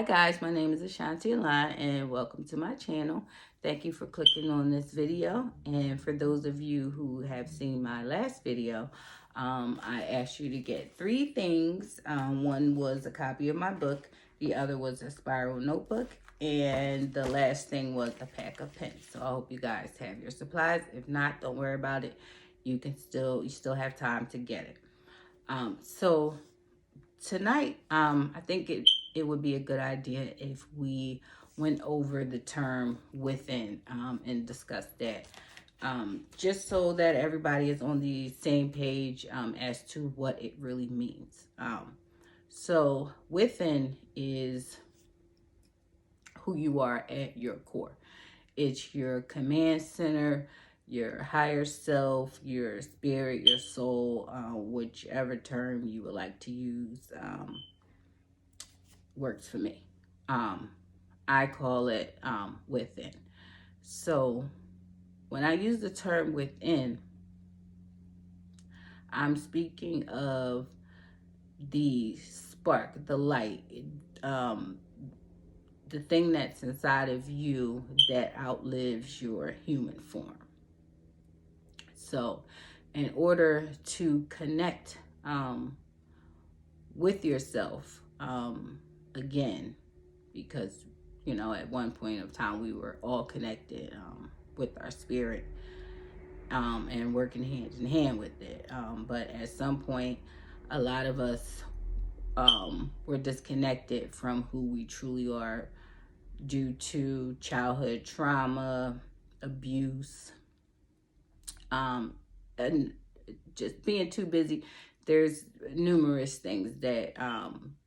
Hi guys, my name is Ashanti Line and welcome to my channel. Thank you for clicking on this video. And for those of you who have seen my last video, I asked you to get three things. One was a copy of my book, the other was a spiral notebook, and the last thing was a pack of pens. So I hope you guys have your supplies. If not, don't worry about it. You still have time to get it. So tonight, I think it would be a good idea if we went over the term within and discussed that, just so that everybody is on the same page as to what it really means. So within is who you are at your core. It's your command center, your higher self, your spirit, your soul, whichever term you would like to use. Works for me. Um, I call it within. So when I use the term within, I'm speaking of the spark, the light, um, the thing that's inside of you that outlives your human form. So in order to connect with yourself, again, because at one point of time we were all connected with our spirit, and working hand in hand with it, but at some point a lot of us were disconnected from who we truly are due to childhood trauma, abuse, and just being too busy. There's numerous things that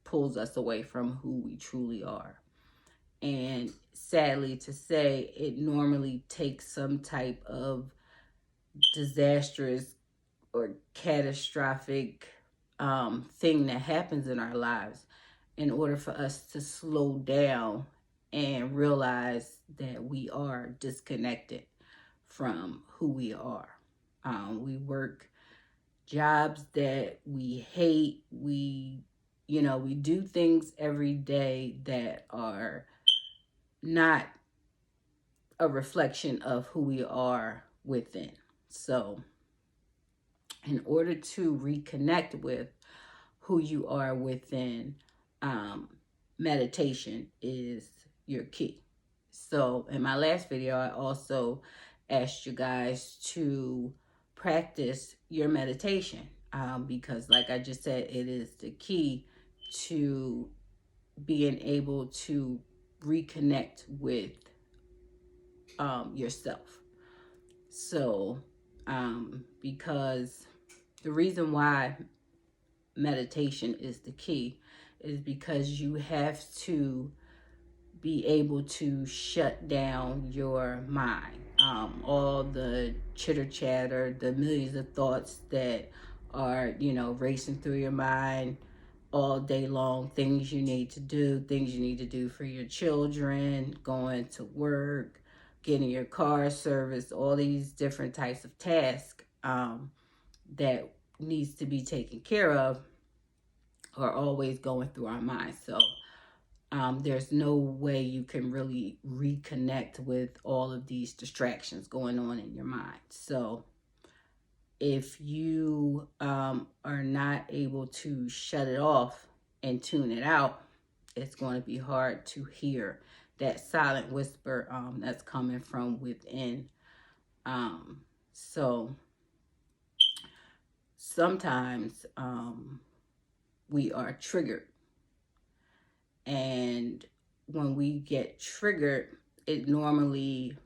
pulls us away from who we truly are. And sadly to say, it normally takes some type of disastrous or catastrophic thing that happens in our lives in order for us to slow down and realize that we are disconnected from who we are. We work jobs that we hate. We do things every day that are not a reflection of who we are within. So in order to reconnect with who you are within, meditation is your key. So in my last video, I also asked you guys to practice your meditation, because like I just said, it is the key to being able to reconnect with yourself. So because the reason why meditation is the key is because you have to be able to shut down your mind. All the chitter chatter, the millions of thoughts that are, racing through your mind all day long, things you need to do, things you need to do for your children, going to work, getting your car serviced, all these different types of tasks that needs to be taken care of are always going through our minds. So there's no way you can really reconnect with all of these distractions going on in your mind. So if you are not able to shut it off and tune it out, it's going to be hard to hear that silent whisper that's coming from within. So sometimes we are triggered, and when we get triggered, it normally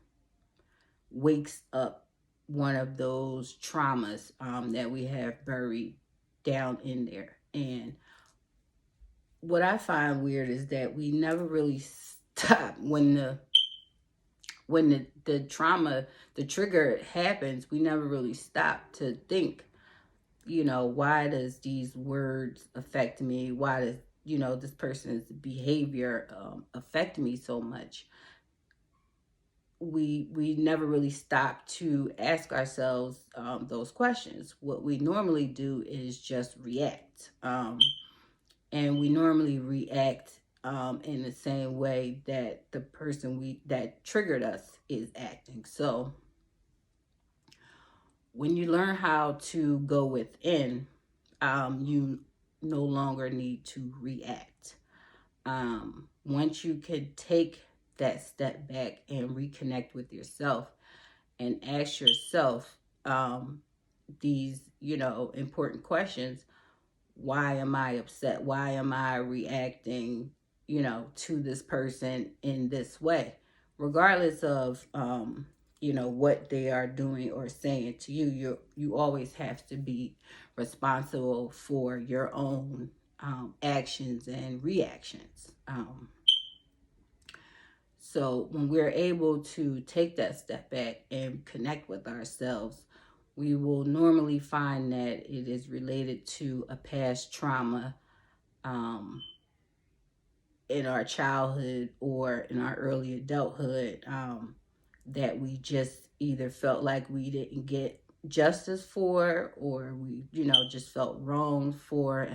wakes up one of those traumas that we have buried down in there. And what I find weird is that we never really stop when the trauma, the trigger happens. We never really stop to think, why does these words affect me? Why does this person's behavior affect me so much? We never really stop to ask ourselves those questions. What we normally do is just react, and we normally react in the same way that the person that triggered us is acting. So when you learn how to go within, you no longer need to react. Once you can take that step back and reconnect with yourself and ask yourself these, important questions. Why am I upset? Why am I reacting, to this person in this way? Regardless of, what they are doing or saying to you, you always have to be responsible for your own actions and reactions. So when we're able to take that step back and connect with ourselves, we will normally find that it is related to a past trauma in our childhood or in our early adulthood that we just either felt like we didn't get justice for, or we, just felt wrong for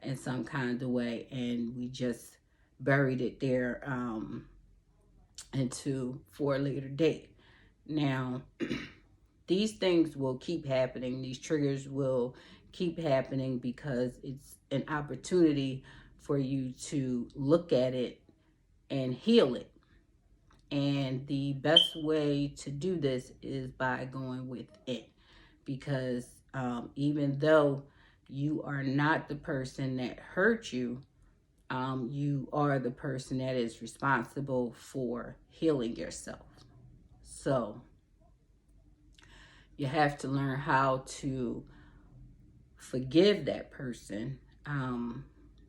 in some kind of way, and we just buried it there into for a later date. Now, these things will keep happening. These triggers will keep happening because it's an opportunity for you to look at it and heal it. And the best way to do this is by going within, because even though you are not the person that hurt you, you are the person that is responsible for healing yourself. So you have to learn how to forgive that person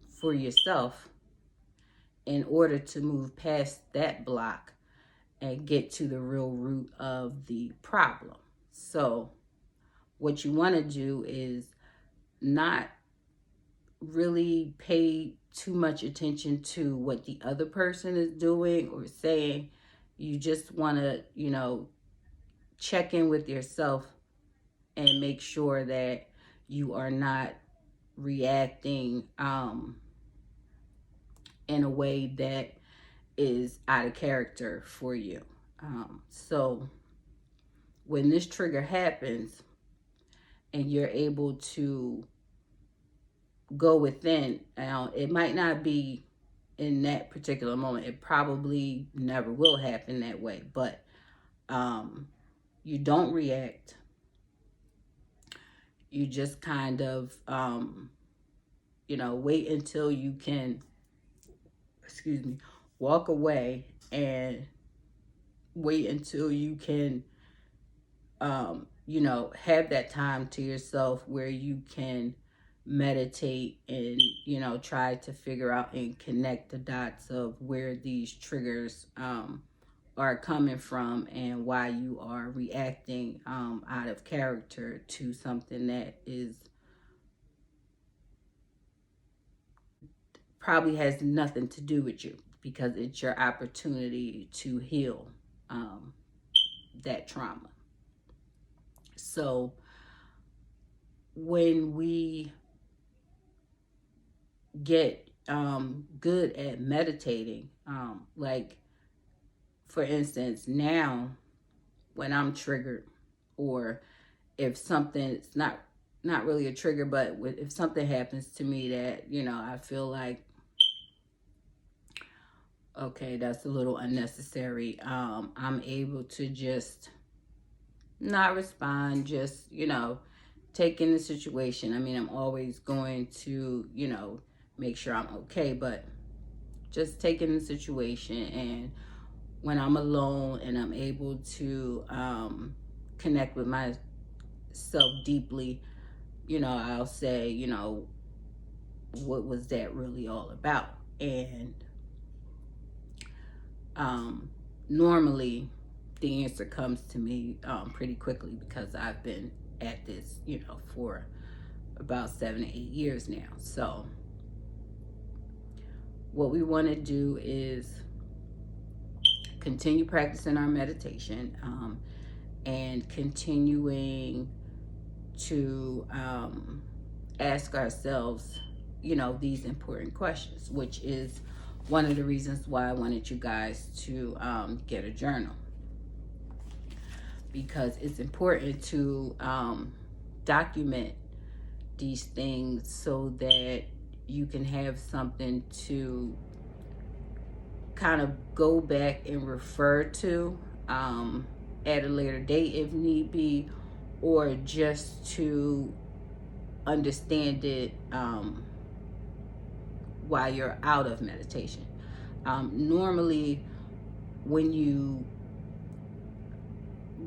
for yourself in order to move past that block and get to the real root of the problem. So what you want to do is not really pay too much attention to what the other person is doing or saying. You just want to, check in with yourself and make sure that you are not reacting in a way that is out of character for you. So when this trigger happens and you're able to go within, it might not be in that particular moment. It probably never will happen that way, but you don't react. You just kind of, wait until you can, walk away and wait until you can, have that time to yourself where you can meditate and, try to figure out and connect the dots of where these triggers are coming from and why you are reacting out of character to something that is probably has nothing to do with you, because it's your opportunity to heal that trauma. So when we get good at meditating, like for instance, now when I'm triggered, or if something's not really a trigger, but if something happens to me that, I feel like, okay, that's a little unnecessary, I'm able to just not respond, just, take in the situation. I mean, I'm always going to, make sure I'm okay, but just taking the situation. And when I'm alone and I'm able to connect with myself deeply, I'll say, what was that really all about? And normally the answer comes to me pretty quickly, because I've been at this, for about 7 to 8 years now. So what we want to do is continue practicing our meditation and continuing to ask ourselves, these important questions, which is, one of the reasons why I wanted you guys to get a journal, because it's important to document these things so that you can have something to kind of go back and refer to at a later date if need be, or just to understand it while you're out of meditation. Normally, when you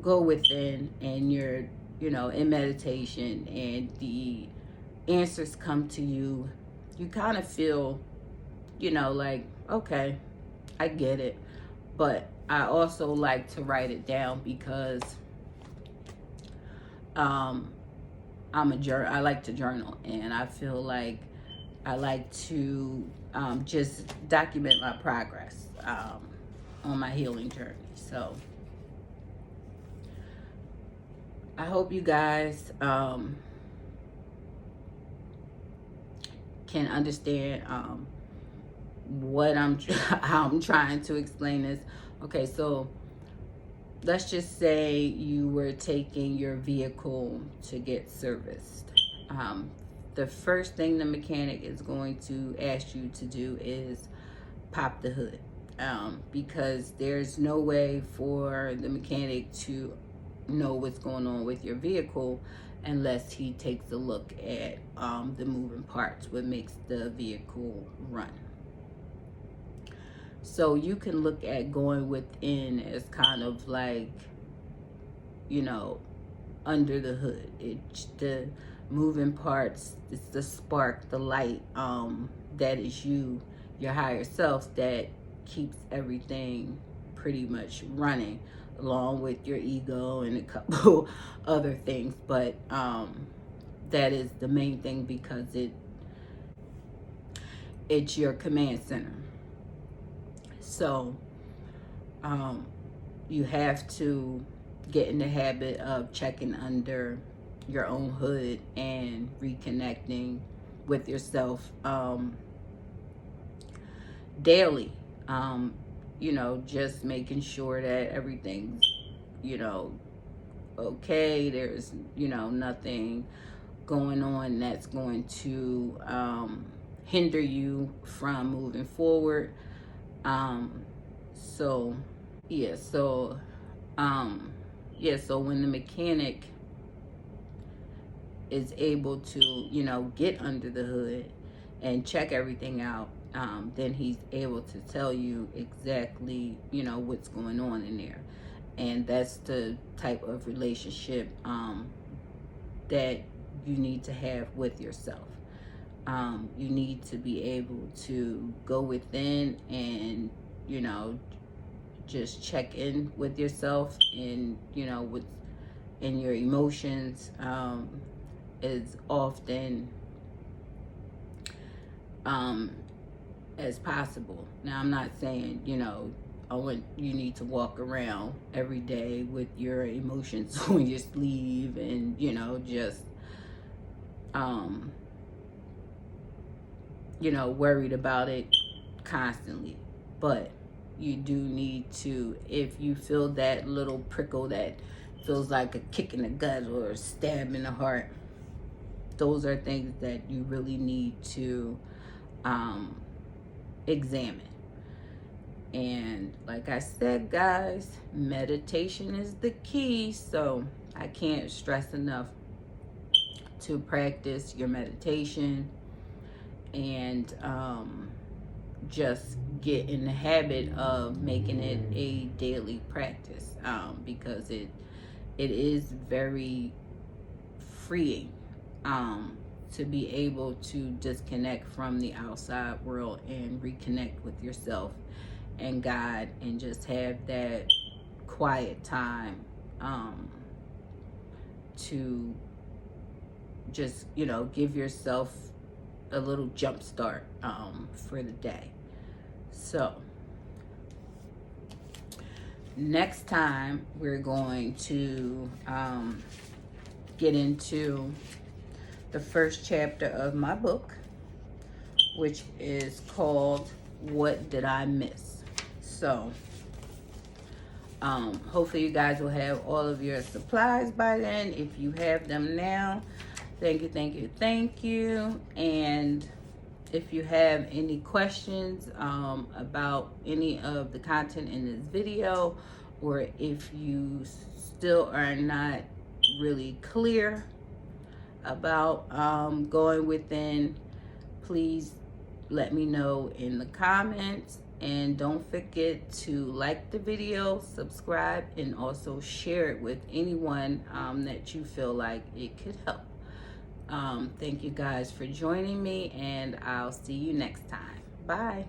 go within and you're, in meditation and the answers come to you, you kind of feel, like, okay, I get it. But I also like to write it down because I like to journal, and I feel like I like to just document my progress on my healing journey. So I hope you guys can understand what how I'm trying to explain this. Okay, so let's just say you were taking your vehicle to get serviced. The first thing the mechanic is going to ask you to do is pop the hood, because there's no way for the mechanic to know what's going on with your vehicle unless he takes a look at the moving parts, what makes the vehicle run. So you can look at going within as kind of like, under the hood. It's the moving parts, it's the spark, the light, that is you, your higher self, that keeps everything pretty much running, along with your ego and a couple other things. But that is the main thing, because it's your command center. So you have to get in the habit of checking under your own hood and reconnecting with yourself daily. Just making sure that everything's, okay. There's, nothing going on that's going to hinder you from moving forward. So when the mechanic is able to, get under the hood and check everything out, then he's able to tell you exactly, what's going on in there. And that's the type of relationship that you need to have with yourself. You need to be able to go within and, just check in with yourself, and, what's in your emotions as often as possible. Now, I'm not saying, you need to walk around every day with your emotions on your sleeve and, just, worried about it constantly. But you do need to, if you feel that little prickle that feels like a kick in the gut or a stab in the heart, those are things that you really need to examine. And like I said, guys, meditation is the key. So I can't stress enough to practice your meditation and just get in the habit of making it a daily practice, because it is very freeing to be able to disconnect from the outside world and reconnect with yourself and God, and just have that quiet time to just, give yourself a little jump start for the day. So next time we're going to get into the first chapter of my book, which is called what did I miss. So hopefully you guys will have all of your supplies by then. If you have them now, thank you, thank you, thank you. And if you have any questions about any of the content in this video, or if you still are not really clear about going within, please let me know in the comments. And don't forget to like the video, subscribe, and also share it with anyone that you feel like it could help. Thank you guys for joining me, and I'll see you next time. Bye.